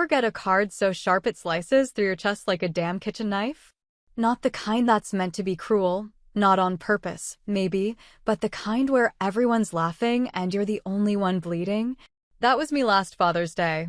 Ever get a card so sharp it slices through your chest like a damn kitchen knife? Not the kind that's meant to be cruel, not on purpose, maybe, but the kind where everyone's laughing and you're the only one bleeding. That was me last Father's Day.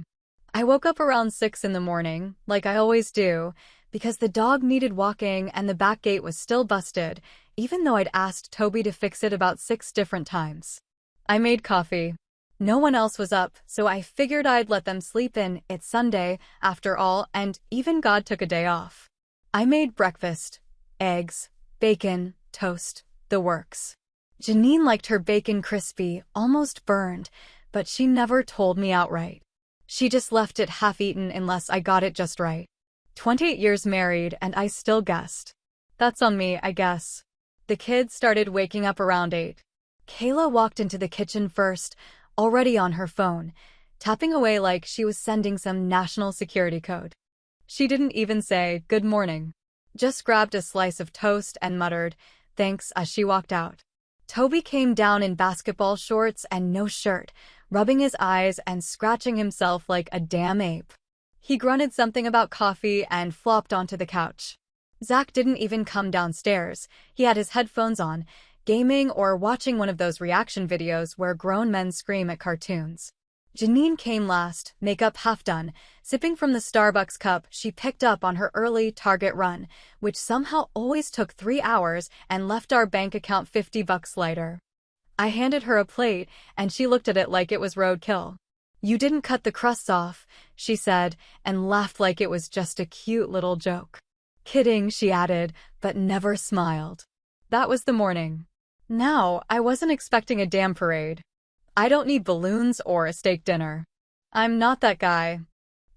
I woke up around 6 in the morning, like I always do, because the dog needed walking and the back gate was still busted, even though I'd asked Toby to fix it about 6 different times. I made coffee. No one else was up, so I figured I'd let them sleep in. It's Sunday, after all, and even God took a day off. I made breakfast. Eggs, bacon, toast, the works. Janine liked her bacon crispy, almost burned, but she never told me outright. She just left it half-eaten unless I got it just right. 28 years married, and I still guessed. That's on me, I guess. The kids started waking up around 8. Kayla walked into the kitchen first, already on her phone, tapping away like she was sending some national security code. She didn't even say, "Good morning." Just grabbed a slice of toast and muttered, "Thanks," as she walked out. Toby came down in basketball shorts and no shirt, rubbing his eyes and scratching himself like a damn ape. He grunted something about coffee and flopped onto the couch. Zach didn't even come downstairs. He had his headphones on, gaming or watching one of those reaction videos where grown men scream at cartoons. Janine came last, makeup half done, sipping from the Starbucks cup she picked up on her early Target run, which somehow always took 3 hours and left our bank account $50 lighter. I handed her a plate, and she looked at it like it was roadkill. "You didn't cut the crusts off," she said, and laughed like it was just a cute little joke. "Kidding," she added, but never smiled. That was the morning. Now, I wasn't expecting a damn parade. I don't need balloons or a steak dinner. I'm not that guy.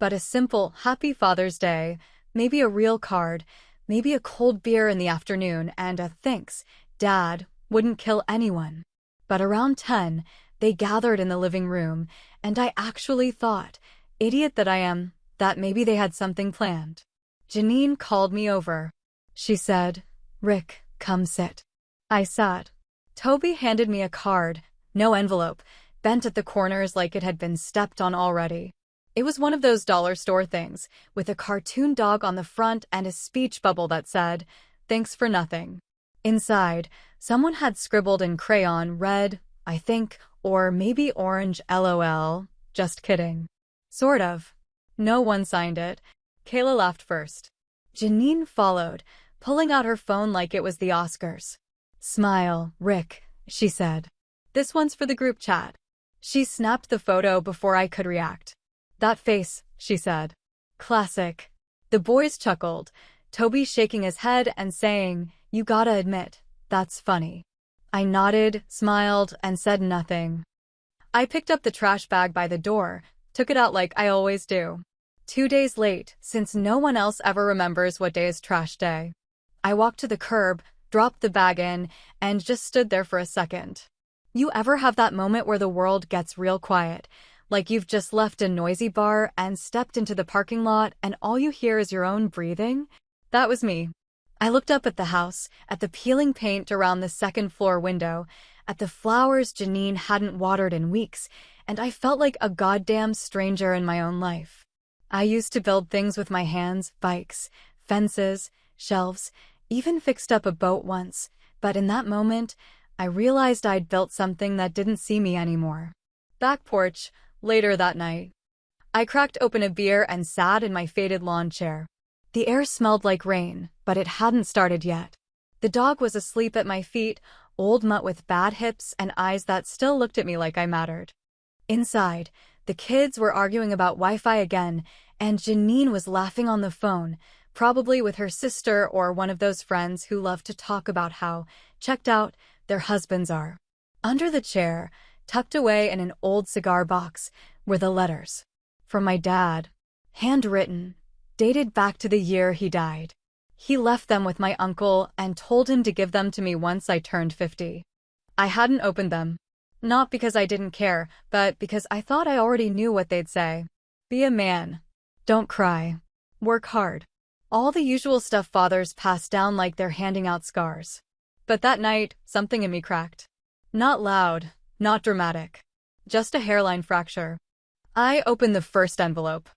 But a simple, happy Father's Day, maybe a real card, maybe a cold beer in the afternoon, and a "thanks, Dad," wouldn't kill anyone. But around 10, they gathered in the living room, and I actually thought, idiot that I am, that maybe they had something planned. Janine called me over. She said, "Rick, come sit." I sat. Toby handed me a card, no envelope, bent at the corners like it had been stepped on already. It was one of those dollar store things, with a cartoon dog on the front and a speech bubble that said, "Thanks for nothing." Inside, someone had scribbled in crayon red, I think, or maybe orange, LOL, just kidding. Sort of. No one signed it. Kayla laughed first. Janine followed, pulling out her phone like it was the Oscars. "Smile, Rick," she said. "This one's for the group chat." She snapped the photo before I could react. "That face," she said. "Classic." The boys chuckled, Toby shaking his head and saying, "You gotta admit, that's funny." I nodded, smiled, and said nothing. I picked up the trash bag by the door, took it out like I always do. 2 days late, since no one else ever remembers what day is trash day. I walked to the curb, dropped the bag in, and just stood there for a second. You ever have that moment where the world gets real quiet, like you've just left a noisy bar and stepped into the parking lot and all you hear is your own breathing? That was me. I looked up at the house, at the peeling paint around the second-floor window, at the flowers Janine hadn't watered in weeks, and I felt like a goddamn stranger in my own life. I used to build things with my hands, bikes, fences, shelves, even fixed up a boat once, but in that moment, I realized I'd built something that didn't see me anymore. Back porch, later that night. I cracked open a beer and sat in my faded lawn chair. The air smelled like rain, but it hadn't started yet. The dog was asleep at my feet, old mutt with bad hips and eyes that still looked at me like I mattered. Inside, the kids were arguing about Wi-Fi again, and Janine was laughing on the phone, probably with her sister or one of those friends who love to talk about how checked out their husbands are. Under the chair, tucked away in an old cigar box, were the letters. From my dad. Handwritten, dated back to the year he died. He left them with my uncle and told him to give them to me once I turned 50. I hadn't opened them. Not because I didn't care, but because I thought I already knew what they'd say. Be a man. Don't cry. Work hard. All the usual stuff fathers pass down like they're handing out scars. But that night, something in me cracked. Not loud, not dramatic. Just a hairline fracture. I opened the first envelope.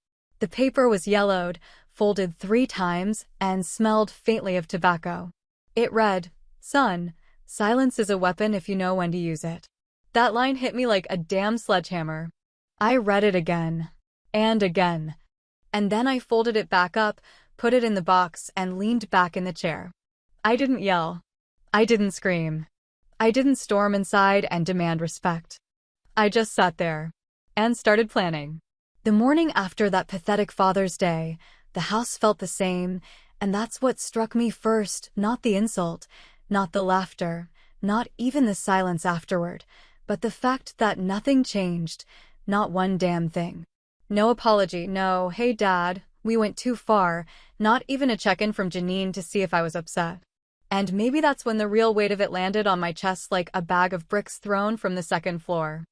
The paper was yellowed, folded 3 times, and smelled faintly of tobacco. It read, "Son, silence is a weapon if you know when to use it." That line hit me like a damn sledgehammer. I read it again. And again. And then I folded it back up, put it in the box, and leaned back in the chair. I didn't yell. I didn't scream. I didn't storm inside and demand respect. I just sat there. And started planning. The morning after that pathetic Father's Day, the house felt the same, and that's what struck me first, not the insult, not the laughter, not even the silence afterward, but the fact that nothing changed, not one damn thing. No apology, no, "Hey Dad, we went too far," not even a check-in from Janine to see if I was upset. And maybe that's when the real weight of it landed on my chest like a bag of bricks thrown from the second floor.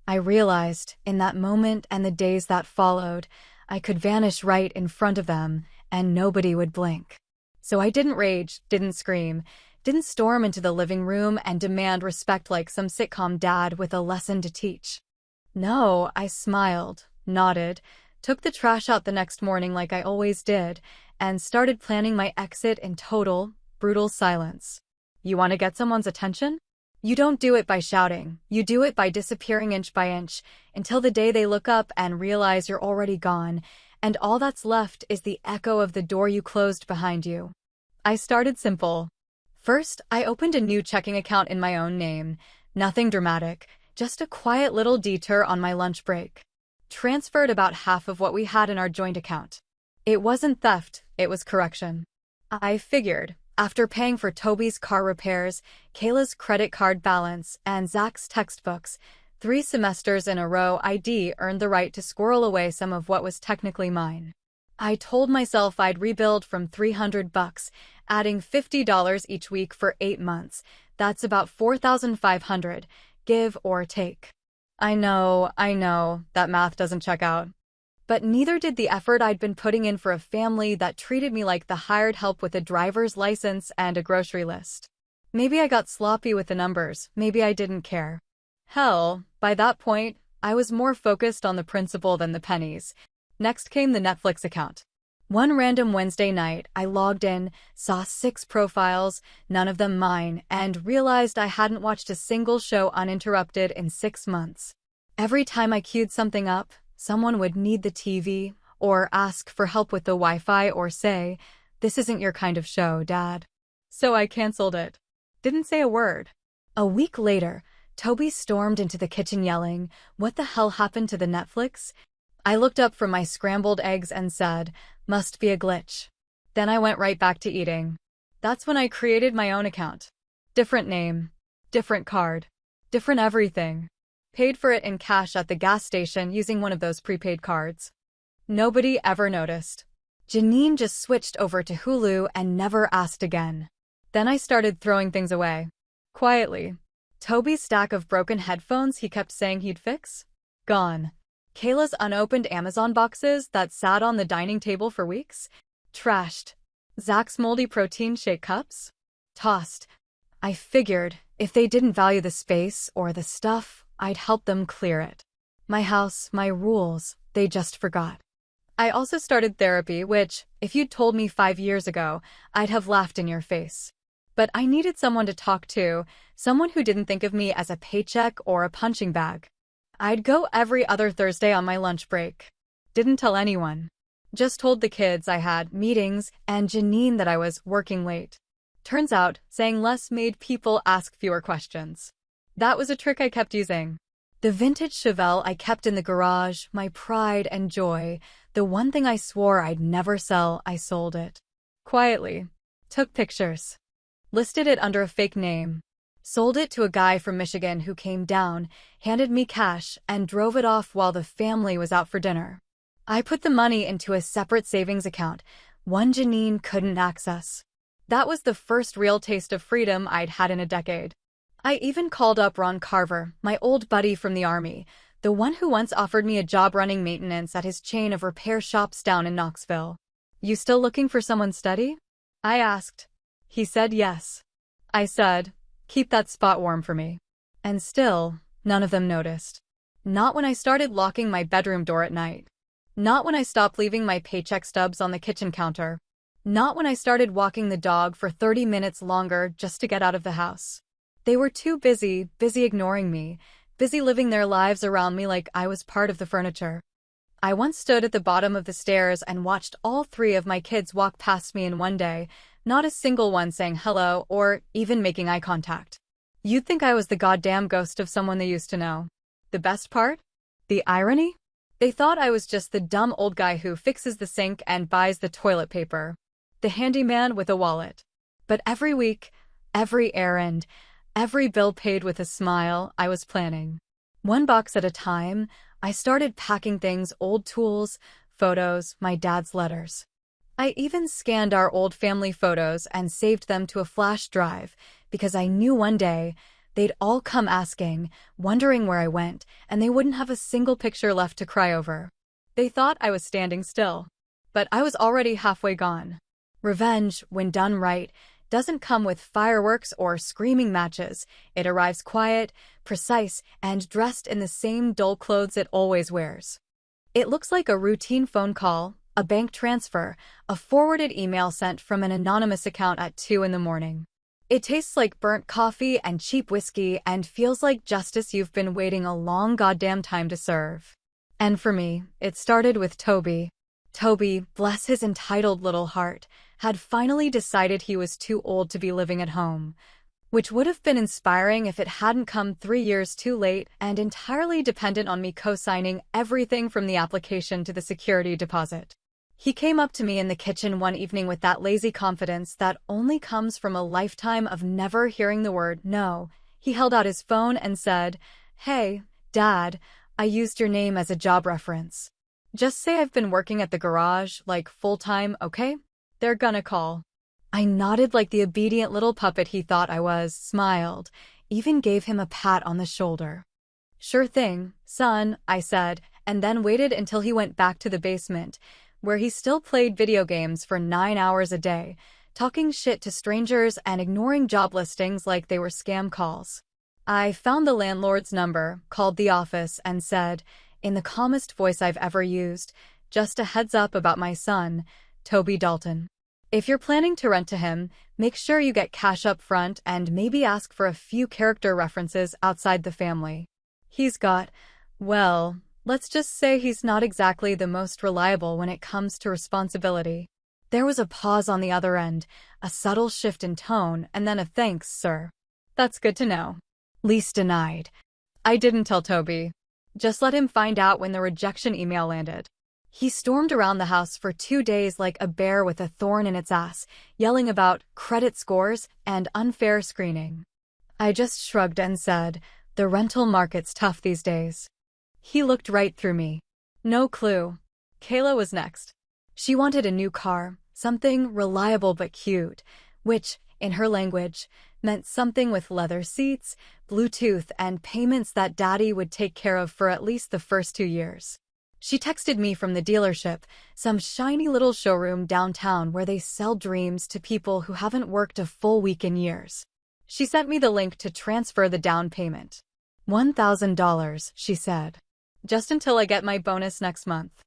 I realized, in that moment and the days that followed, I could vanish right in front of them, and nobody would blink. So I didn't rage, didn't scream, didn't storm into the living room and demand respect like some sitcom dad with a lesson to teach. No, I smiled, nodded, took the trash out the next morning like I always did, and started planning my exit in total, brutal silence. You want to get someone's attention? You don't do it by shouting. You do it by disappearing inch by inch, until the day they look up and realize you're already gone, and all that's left is the echo of the door you closed behind you. I started simple. First, I opened a new checking account in my own name. Nothing dramatic, just a quiet little detour on my lunch break. Transferred about half of what we had in our joint account. It wasn't theft, it was correction. I figured, after paying for Toby's car repairs, Kayla's credit card balance, and Zach's textbooks, 3 semesters in a row, I'd earned the right to squirrel away some of what was technically mine. I told myself I'd rebuild from $300, adding $50 each week for 8 months. That's about $4,500, give or take. I know, that math doesn't check out. But neither did the effort I'd been putting in for a family that treated me like the hired help with a driver's license and a grocery list. Maybe I got sloppy with the numbers, maybe I didn't care. Hell, by that point, I was more focused on the principal than the pennies. Next came the Netflix account. One random Wednesday night, I logged in, saw 6 profiles, none of them mine, and realized I hadn't watched a single show uninterrupted in 6 months. Every time I queued something up, someone would need the TV, or ask for help with the Wi-Fi, or say, "This isn't your kind of show, Dad." So I canceled it. Didn't say a word. A week later, Toby stormed into the kitchen yelling, "What the hell happened to the Netflix?" I looked up from my scrambled eggs and said, "Must be a glitch." Then I went right back to eating. That's when I created my own account. Different name, different card, different everything. Paid for it in cash at the gas station using one of those prepaid cards. Nobody ever noticed. Janine just switched over to Hulu and never asked again. Then I started throwing things away. Quietly. Toby's stack of broken headphones he kept saying he'd fix? Gone. Kayla's unopened Amazon boxes that sat on the dining table for weeks? Trashed. Zach's moldy protein shake cups? Tossed. I figured, if they didn't value the space or the stuff, I'd help them clear it. My house, my rules, they just forgot. I also started therapy, which, if you'd told me 5 years ago, I'd have laughed in your face. But I needed someone to talk to, someone who didn't think of me as a paycheck or a punching bag. I'd go every other Thursday on my lunch break. Didn't tell anyone. Just told the kids I had meetings and Janine that I was working late. Turns out, saying less made people ask fewer questions. That was a trick I kept using. The vintage Chevelle I kept in the garage, my pride and joy, the one thing I swore I'd never sell, I sold it. Quietly. Took pictures. Listed it under a fake name. Sold it to a guy from Michigan who came down, handed me cash, and drove it off while the family was out for dinner. I put the money into a separate savings account, one Janine couldn't access. That was the first real taste of freedom I'd had in a decade. I even called up Ron Carver, my old buddy from the Army, the one who once offered me a job running maintenance at his chain of repair shops down in Knoxville. "You still looking for someone steady?" I asked. He said yes. I said, "Keep that spot warm for me." And still, none of them noticed. Not when I started locking my bedroom door at night. Not when I stopped leaving my paycheck stubs on the kitchen counter. Not when I started walking the dog for 30 minutes longer just to get out of the house. They were too busy ignoring me, busy living their lives around me like I was part of the furniture. I once stood at the bottom of the stairs and watched all three of my kids walk past me in one day, not a single one saying hello or even making eye contact. You'd think I was the goddamn ghost of someone they used to know. The best part? The irony? They thought I was just the dumb old guy who fixes the sink and buys the toilet paper. The handyman with a wallet. But every week, every errand, every bill paid with a smile, I was planning. One box at a time, I started packing things, old tools, photos, my dad's letters. I even scanned our old family photos and saved them to a flash drive because I knew one day they'd all come asking, wondering where I went, and they wouldn't have a single picture left to cry over. They thought I was standing still, but I was already halfway gone. Revenge, when done right, doesn't come with fireworks or screaming matches. It arrives quiet, precise, and dressed in the same dull clothes it always wears. It looks like a routine phone call, a bank transfer, a forwarded email sent from an anonymous account at 2 in the morning. It tastes like burnt coffee and cheap whiskey and feels like justice you've been waiting a long goddamn time to serve. And for me, it started with Toby. Toby, bless his entitled little heart, had finally decided he was too old to be living at home, which would have been inspiring if it hadn't come 3 years too late and entirely dependent on me co-signing everything from the application to the security deposit. He came up to me in the kitchen one evening with that lazy confidence that only comes from a lifetime of never hearing the word no. He held out his phone and said, "Hey, Dad, I used your name as a job reference. Just say I've been working at the garage, like full-time, okay? They're gonna call." I nodded like the obedient little puppet he thought I was, smiled, even gave him a pat on the shoulder. "Sure thing, son," I said, and then waited until he went back to the basement, where he still played video games for 9 hours a day, talking shit to strangers and ignoring job listings like they were scam calls. I found the landlord's number, called the office, and said, in the calmest voice I've ever used, "Just a heads up about my son, Toby Dalton. If you're planning to rent to him, make sure you get cash up front and maybe ask for a few character references outside the family. He's got, well, let's just say he's not exactly the most reliable when it comes to responsibility." There was a pause on the other end, a subtle shift in tone, and then a "Thanks, sir. That's good to know." Lease denied. I didn't tell Toby. Just let him find out when the rejection email landed. He stormed around the house for 2 days like a bear with a thorn in its ass, yelling about credit scores and unfair screening. I just shrugged and said, "The rental market's tough these days." He looked right through me. No clue. Kayla was next. She wanted a new car, something reliable but cute, which, in her language, meant something with leather seats, Bluetooth, and payments that Daddy would take care of for at least the first 2 years. She texted me from the dealership, some shiny little showroom downtown where they sell dreams to people who haven't worked a full week in years. She sent me the link to transfer the down payment. $1,000, she said. Just until I get my bonus next month.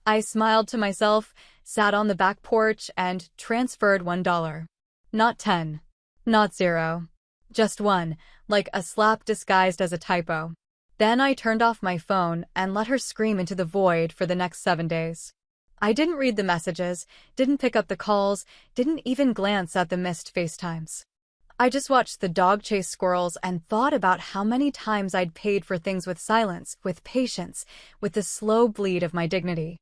I smiled to myself, sat on the back porch, and transferred $1. Not 10. Not 0. Just 1, like a slap disguised as a typo. Then I turned off my phone and let her scream into the void for the next 7 days. I didn't read the messages, didn't pick up the calls, didn't even glance at the missed FaceTimes. I just watched the dog chase squirrels and thought about how many times I'd paid for things with silence, with patience, with the slow bleed of my dignity.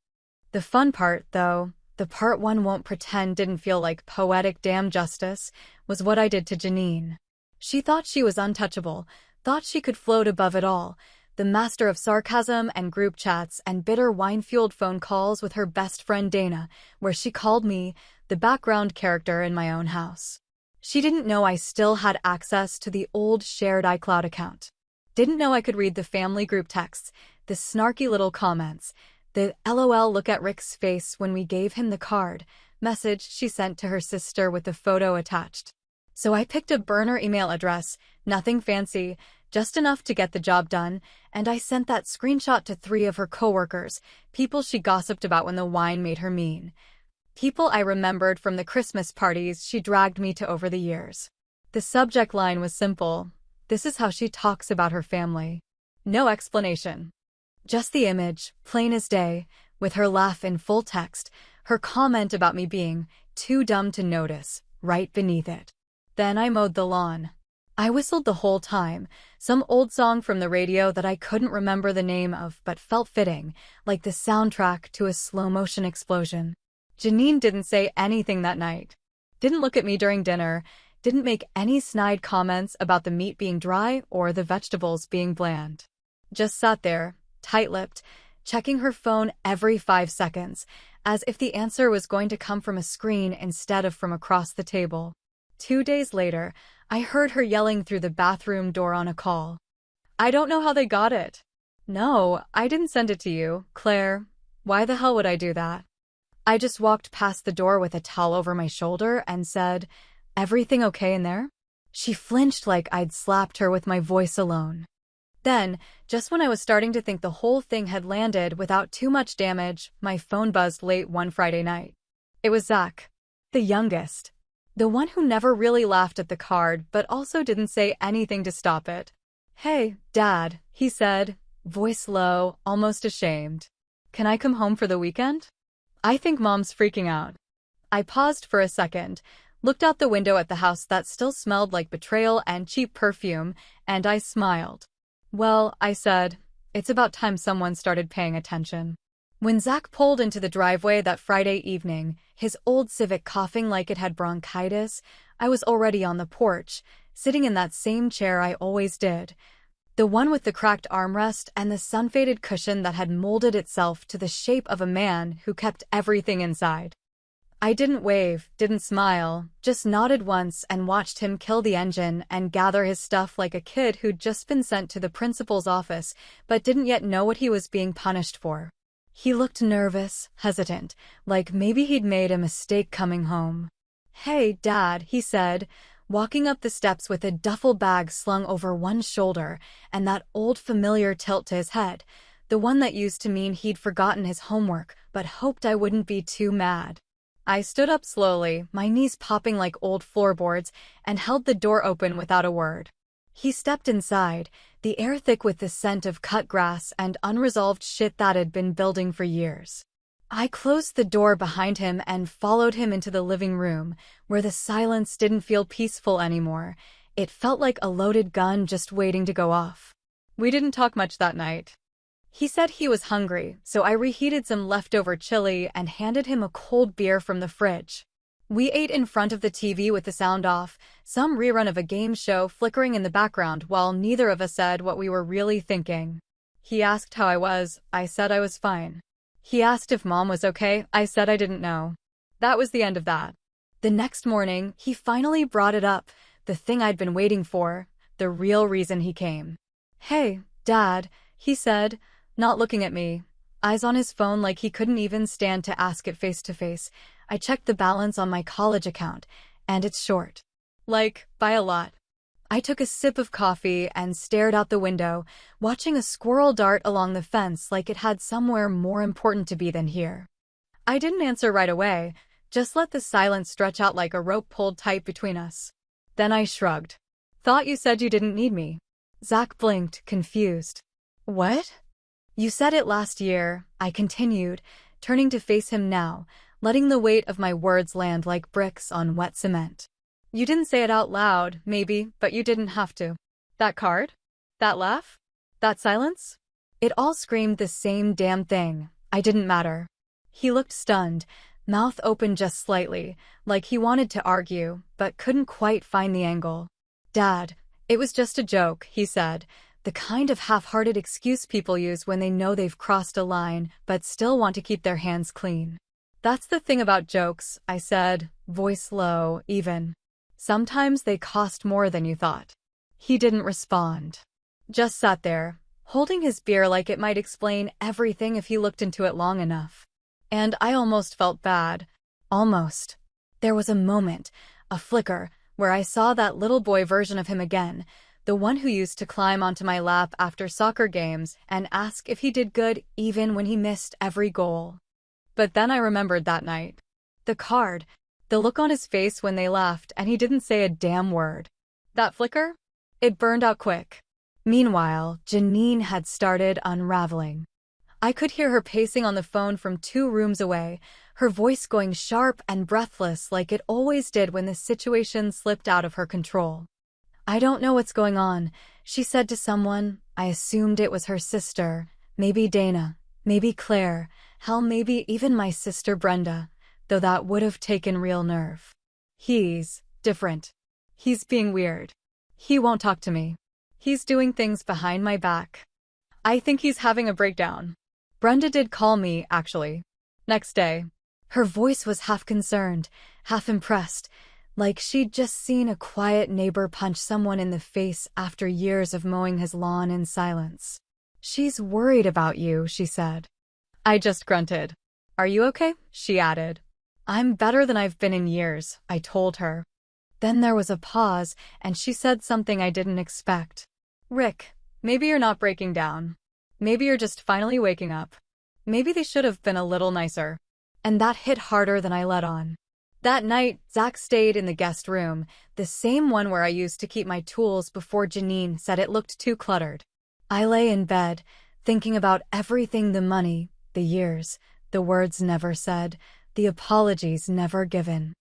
The fun part, though, the part one won't pretend didn't feel like poetic damn justice, was what I did to Janine. She thought she was untouchable, thought she could float above it all, the master of sarcasm and group chats and bitter wine-fueled phone calls with her best friend Dana, where she called me the background character in my own house. She didn't know I still had access to the old shared iCloud account. Didn't know I could read the family group texts, the snarky little comments, the LOL look at Rick's face when we gave him the card message she sent to her sister with the photo attached. So I picked a burner email address, nothing fancy, Just enough to get the job done, and I sent that screenshot to 3 of her coworkers, people she gossiped about when the wine made her mean. People I remembered from the Christmas parties she dragged me to over the years. The subject line was simple. This is how she talks about her family. No explanation. Just the image, plain as day, with her laugh in full text, her comment about me being too dumb to notice, right beneath it. Then I mowed the lawn. I whistled the whole time, some old song from the radio that I couldn't remember the name of but felt fitting, like the soundtrack to a slow-motion explosion. Janine didn't say anything that night. Didn't look at me during dinner, didn't make any snide comments about the meat being dry or the vegetables being bland. Just sat there, tight-lipped, checking her phone every 5 seconds, as if the answer was going to come from a screen instead of from across the table. 2 days later, I heard her yelling through the bathroom door on a call. I don't know how they got it. No, I didn't send it to you, Claire. Why the hell would I do that? I just walked past the door with a towel over my shoulder and said, "Everything okay in there?" She flinched like I'd slapped her with my voice alone. Then, just when I was starting to think the whole thing had landed without too much damage, my phone buzzed late one Friday night. It was Zach, the youngest. The one who never really laughed at the card but also didn't say anything to stop it. "Hey, Dad," he said, voice low, almost ashamed. "Can I come home for the weekend? I think Mom's freaking out." I paused for a second, looked out the window at the house that still smelled like betrayal and cheap perfume, and I smiled. "Well," I said, "it's about time someone started paying attention." When Zach pulled into the driveway that Friday evening, his old Civic coughing like it had bronchitis, I was already on the porch, sitting in that same chair I always did. The one with the cracked armrest and the sun-faded cushion that had molded itself to the shape of a man who kept everything inside. I didn't wave, didn't smile, just nodded once and watched him kill the engine and gather his stuff like a kid who'd just been sent to the principal's office but didn't yet know what he was being punished for. He looked nervous, hesitant, like maybe he'd made a mistake coming home. "Hey, Dad," he said, walking up the steps with a duffel bag slung over one shoulder and that old familiar tilt to his head, the one that used to mean he'd forgotten his homework but hoped I wouldn't be too mad. I stood up slowly, my knees popping like old floorboards, and held the door open without a word. He stepped inside, the air thick with the scent of cut grass and unresolved shit that had been building for years. I closed the door behind him and followed him into the living room, where the silence didn't feel peaceful anymore. It felt like a loaded gun just waiting to go off. We didn't talk much that night. He said he was hungry, so I reheated some leftover chili and handed him a cold beer from the fridge. We ate in front of the TV with the sound off, some rerun of a game show flickering in the background while neither of us said what we were really thinking. He asked how I was. I said I was fine. He asked if Mom was okay. I said I didn't know. That was the end of that. The next morning, he finally brought it up, the thing I'd been waiting for, the real reason he came. "Hey, Dad," he said, not looking at me, eyes on his phone like he couldn't even stand to ask it face to face. I checked the balance on my college account, and it's short. Like, by a lot. I took a sip of coffee and stared out the window, watching a squirrel dart along the fence like it had somewhere more important to be than here. I didn't answer right away, just let the silence stretch out like a rope pulled tight between us. Then I shrugged. "Thought you said you didn't need me." Zach blinked, confused. "What?" "You said it last year," I continued, turning to face him now, letting the weight of my words land like bricks on wet cement. "You didn't say it out loud, maybe, but you didn't have to. That card? That laugh? That silence? It all screamed the same damn thing. I didn't matter." He looked stunned, mouth open just slightly, like he wanted to argue, but couldn't quite find the angle. "Dad, it was just a joke," he said, the kind of half-hearted excuse people use when they know they've crossed a line but still want to keep their hands clean. "That's the thing about jokes," I said, voice low, even. "Sometimes they cost more than you thought." He didn't respond. Just sat there, holding his beer like it might explain everything if he looked into it long enough. And I almost felt bad. Almost. There was a moment, a flicker, where I saw that little boy version of him again, the one who used to climb onto my lap after soccer games and ask if he did good even when he missed every goal. But then I remembered that night. The card, the look on his face when they left, and he didn't say a damn word. That flicker? It burned out quick. Meanwhile, Janine had started unraveling. I could hear her pacing on the phone from 2 rooms away, her voice going sharp and breathless like it always did when the situation slipped out of her control. "I don't know what's going on," she said to someone. I assumed it was her sister, maybe Dana, maybe Claire, hell, maybe even my sister Brenda, though that would have taken real nerve. "He's different. He's being weird. He won't talk to me. He's doing things behind my back. I think he's having a breakdown." Brenda did call me, actually. Next day. Her voice was half concerned, half impressed, like she'd just seen a quiet neighbor punch someone in the face after years of mowing his lawn in silence. "She's worried about you," she said. I just grunted. "Are you okay?" she added. "I'm better than I've been in years," I told her. Then there was a pause, and she said something I didn't expect. "Rick, maybe you're not breaking down. Maybe you're just finally waking up. Maybe they should have been a little nicer." And that hit harder than I let on. That night, Zach stayed in the guest room, the same one where I used to keep my tools before Janine said it looked too cluttered. I lay in bed, thinking about everything: the money, the years, the words never said, the apologies never given.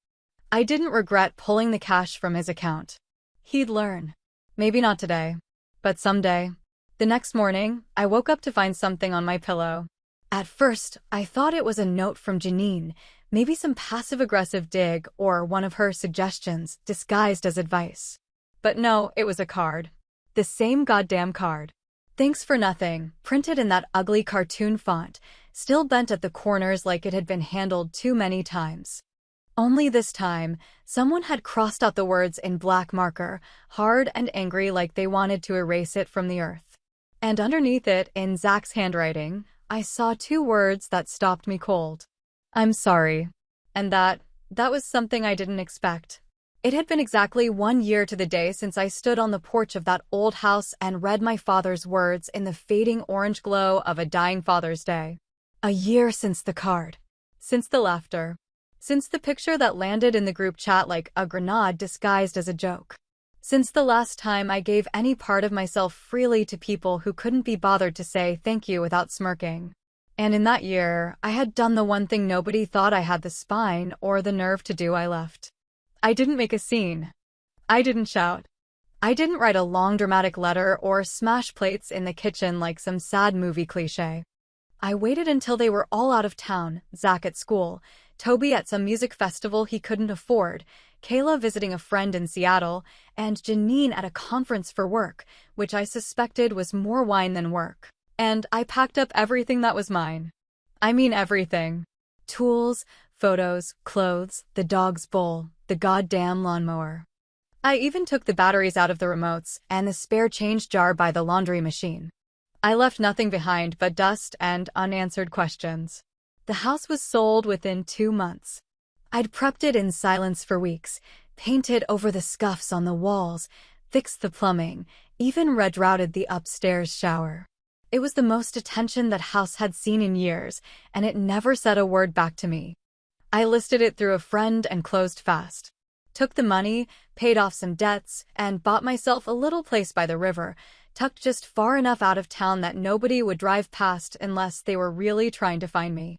I didn't regret pulling the cash from his account. He'd learn. Maybe not today, but someday. The next morning, I woke up to find something on my pillow. At first, I thought it was a note from Janine, maybe some passive-aggressive dig or one of her suggestions disguised as advice. But no, it was a card. The same goddamn card. "Thanks for nothing," printed in that ugly cartoon font, still bent at the corners like it had been handled too many times. Only this time, someone had crossed out the words in black marker, hard and angry like they wanted to erase it from the earth. And underneath it, in Zach's handwriting, I saw 2 words that stopped me cold. "I'm sorry." And that was something I didn't expect. It had been exactly 1 year to the day since I stood on the porch of that old house and read my father's words in the fading orange glow of a dying Father's Day. A year since the card. Since the laughter. Since the picture that landed in the group chat like a grenade disguised as a joke. Since the last time I gave any part of myself freely to people who couldn't be bothered to say thank you without smirking. And in that year, I had done the one thing nobody thought I had the spine or the nerve to do. I left. I didn't make a scene. I didn't shout. I didn't write a long dramatic letter or smash plates in the kitchen like some sad movie cliché. I waited until they were all out of town, Zach at school, Toby at some music festival he couldn't afford, Kayla visiting a friend in Seattle, and Janine at a conference for work, which I suspected was more wine than work. And I packed up everything that was mine. I mean everything. Tools, photos, clothes, the dog's bowl, the goddamn lawnmower. I even took the batteries out of the remotes and the spare change jar by the laundry machine. I left nothing behind but dust and unanswered questions. The house was sold within 2 months. I'd prepped it in silence for weeks, painted over the scuffs on the walls, fixed the plumbing, even rerouted the upstairs shower. It was the most attention that house had seen in years, and it never said a word back to me. I listed it through a friend and closed fast. Took the money, paid off some debts, and bought myself a little place by the river, tucked just far enough out of town that nobody would drive past unless they were really trying to find me.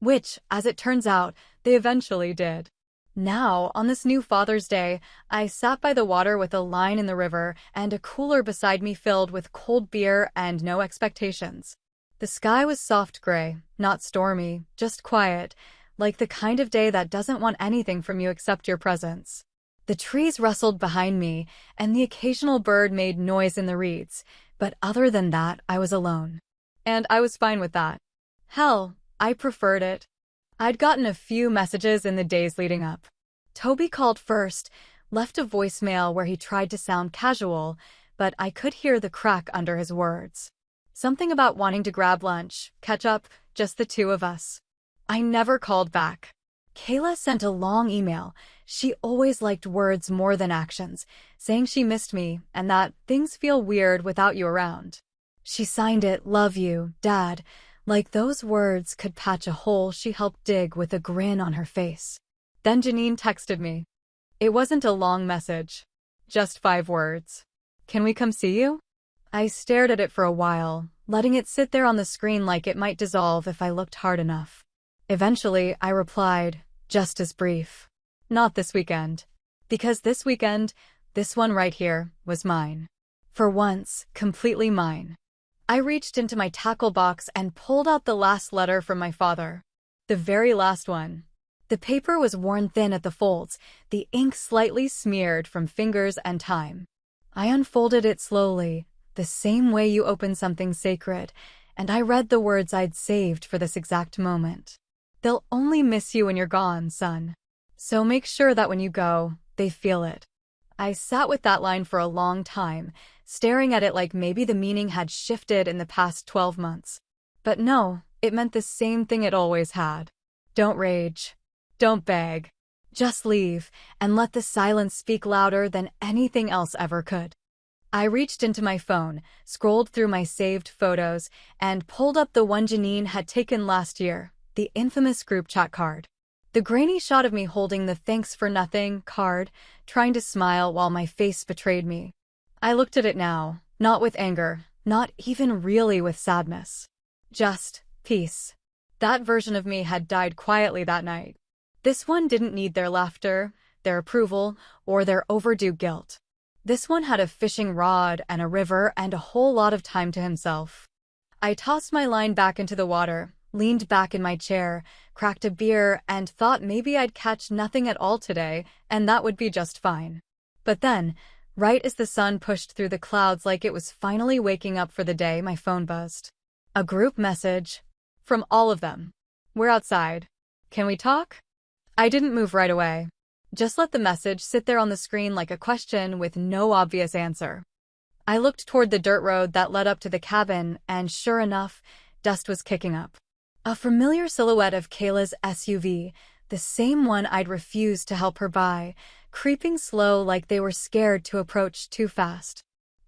Which, as it turns out, they eventually did. Now, on this new Father's Day, I sat by the water with a line in the river and a cooler beside me filled with cold beer and no expectations. The sky was soft gray, not stormy, just quiet, like the kind of day that doesn't want anything from you except your presence. The trees rustled behind me, and the occasional bird made noise in the reeds, but other than that, I was alone. And I was fine with that. Hell, I preferred it. I'd gotten a few messages in the days leading up. Toby called first, left a voicemail where he tried to sound casual, but I could hear the crack under his words. Something about wanting to grab lunch, catch up, just the 2 of us. I never called back. Kayla sent a long email. She always liked words more than actions, saying she missed me and that things feel weird without you around. She signed it, "Love you, Dad," like those words could patch a hole she helped dig with a grin on her face. Then Janine texted me. It wasn't a long message, just 5 words. "Can we come see you?" I stared at it for a while, letting it sit there on the screen like it might dissolve if I looked hard enough. Eventually, I replied, just as brief. "Not this weekend. Because this weekend, this one right here, was mine. For once, completely mine." I reached into my tackle box and pulled out the last letter from my father. The very last one. The paper was worn thin at the folds, the ink slightly smeared from fingers and time. I unfolded it slowly, the same way you open something sacred, and I read the words I'd saved for this exact moment. "They'll only miss you when you're gone, son. So make sure that when you go, they feel it." I sat with that line for a long time, staring at it like maybe the meaning had shifted in the past 12 months. But no, it meant the same thing it always had. Don't rage. Don't beg. Just leave, and let the silence speak louder than anything else ever could. I reached into my phone, scrolled through my saved photos, and pulled up the one Janine had taken last year, the infamous group chat card. The grainy shot of me holding the "thanks for nothing" card, trying to smile while my face betrayed me. I looked at it now, not with anger, not even really with sadness. Just peace. That version of me had died quietly that night. This one didn't need their laughter, their approval, or their overdue guilt. This one had a fishing rod and a river and a whole lot of time to himself. I tossed my line back into the water, leaned back in my chair, cracked a beer, and thought maybe I'd catch nothing at all today, and that would be just fine. But then, right as the sun pushed through the clouds like it was finally waking up for the day, my phone buzzed. A group message. From all of them. "We're outside. Can we talk?" I didn't move right away. Just let the message sit there on the screen like a question with no obvious answer. I looked toward the dirt road that led up to the cabin, and sure enough, dust was kicking up. A familiar silhouette of Kayla's SUV, the same one I'd refused to help her buy, creeping slow like they were scared to approach too fast.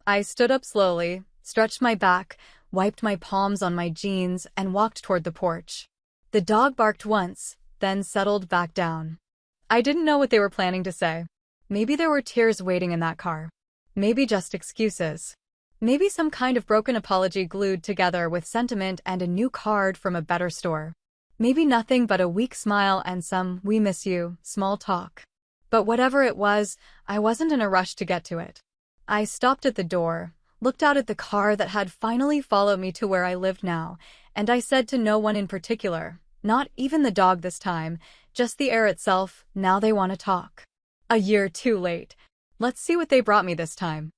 I stood up slowly, stretched my back, wiped my palms on my jeans, and walked toward the porch. The dog barked once, then settled back down. I didn't know what they were planning to say. Maybe there were tears waiting in that car. Maybe just excuses. Maybe some kind of broken apology glued together with sentiment and a new card from a better store. Maybe nothing but a weak smile and some "we miss you" small talk. But whatever it was, I wasn't in a rush to get to it. I stopped at the door, looked out at the car that had finally followed me to where I lived now, and I said to no one in particular, not even the dog this time, just the air itself, "Now they want to talk." A year too late. Let's see what they brought me this time.